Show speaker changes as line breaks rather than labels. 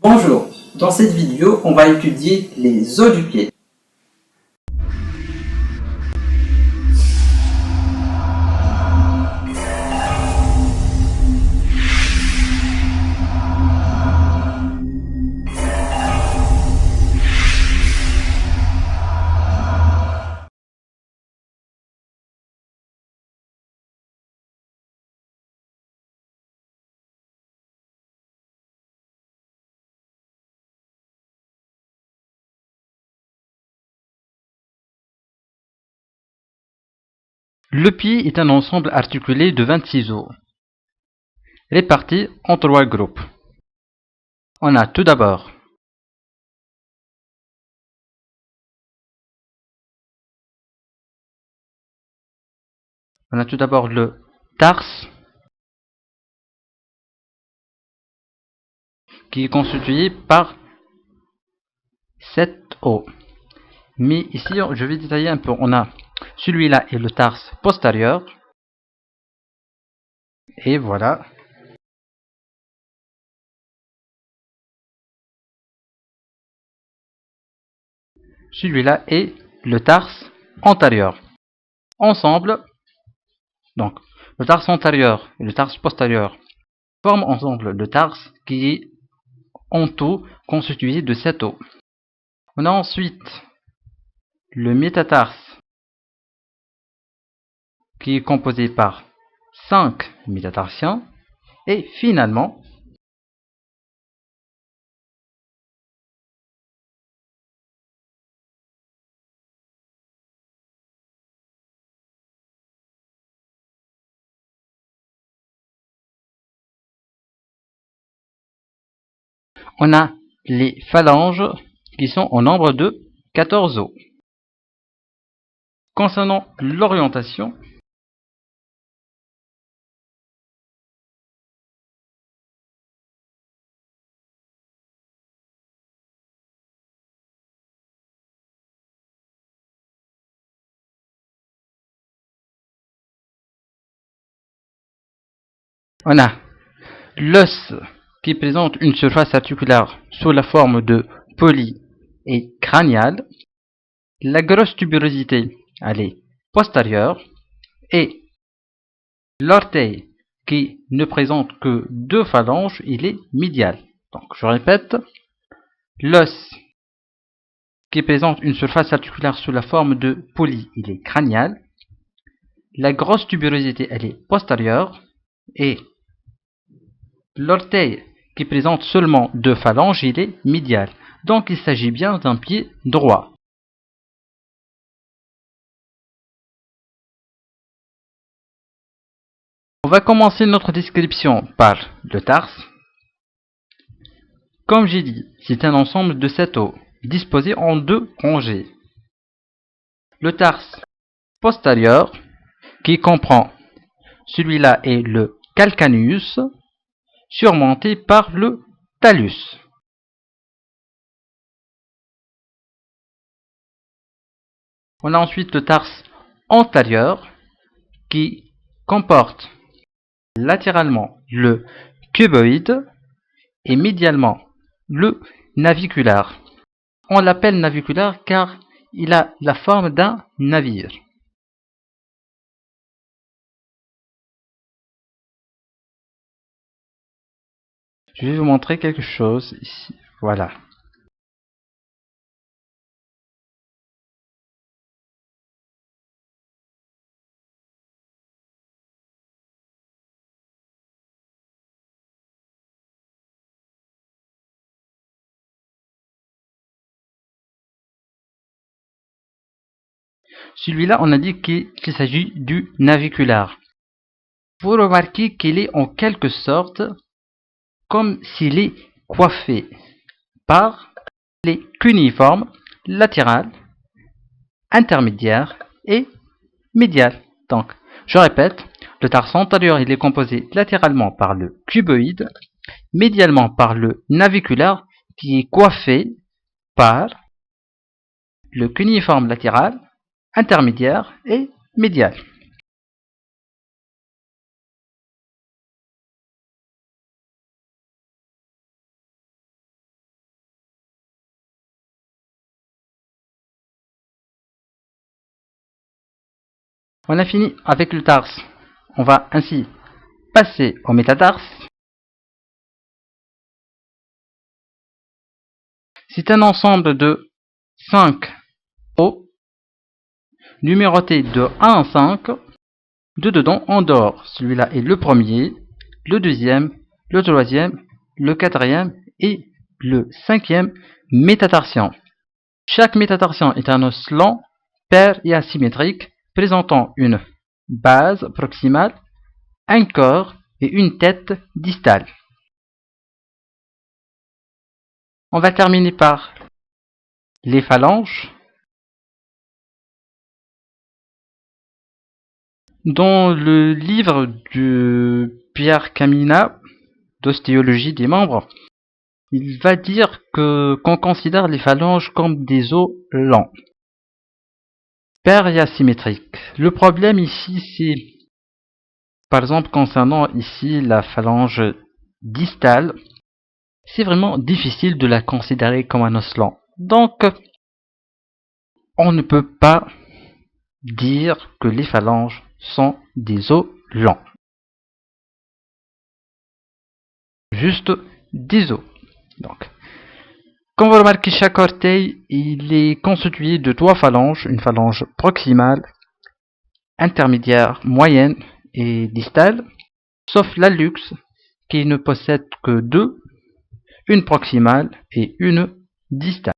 Bonjour, dans cette vidéo, on va étudier les os du pied.
Le pied est un ensemble articulé de 26 os, répartis en 3 groupes. On a tout d'abord le tarse, qui est constitué par 7 os. Mais ici, je vais détailler un peu. On a celui-là est le tarse postérieur. Et voilà. Celui-là est le tarse antérieur. Ensemble, donc, le tarse antérieur et le tarse postérieur forment ensemble le tarse qui est en tout constitué de 7 os. On a ensuite le métatarse qui est composé par 5 métatarsiens. Et finalement, on a les phalanges qui sont au nombre de 14 os. Concernant l'orientation, on a l'os qui présente une surface articulaire sous la forme de poly et crâniale. La grosse tubérosité, elle est postérieure. Et l'orteil qui ne présente que 2 phalanges, il est médial. Donc je répète, l'os qui présente une surface articulaire sous la forme de poly, il est crânial. La grosse tubérosité, elle est postérieure. Et l'orteil qui présente seulement 2 phalanges, il est médial. Donc il s'agit bien d'un pied droit. On va commencer notre description par le tarse. Comme j'ai dit, c'est un ensemble de 7 os, disposés en 2 rangées. Le tarse postérieur, qui comprend, celui-là est le calcaneus, surmonté par le talus. On a ensuite le tarse antérieur, qui comporte latéralement le cuboïde et médialement le naviculaire. On l'appelle naviculaire car il a la forme d'un navire. Je vais vous montrer quelque chose ici. Voilà. Celui-là, on a dit qu'il s'agit du naviculaire. Vous remarquez qu'il est en quelque sorte comme s'il est coiffé par les cuniformes latérales, intermédiaires et médiales. Donc, je répète, le tarse antérieur il est composé latéralement par le cuboïde, médialement par le naviculaire qui est coiffé par le cuniforme latéral, intermédiaire et médial. On a fini avec le tarse. On va ainsi passer au métatarse. C'est un ensemble de 5 os numérotés de 1 à 5. Deux dedans en dehors. Celui-là est le premier, le deuxième, le troisième, le quatrième et le cinquième métatarsian. Chaque métatarsian est un os lent, pair et asymétrique, présentant une base proximale, un corps et une tête distale. On va terminer par les phalanges. Dans le livre de Pierre Camina, d'ostéologie des membres, il va dire qu'on considère les phalanges comme des os lents, pairs et asymétriques. Le problème ici, c'est, par exemple, concernant ici la phalange distale, c'est vraiment difficile de la considérer comme un os lent. Donc, on ne peut pas dire que les phalanges sont des os lents. Juste des os. Donc, comme vous remarquez, chaque orteil il est constitué de 3 phalanges, une phalange proximale, intermédiaire, moyenne et distale, sauf l'hallux qui ne possède que 2, une proximale et une distale.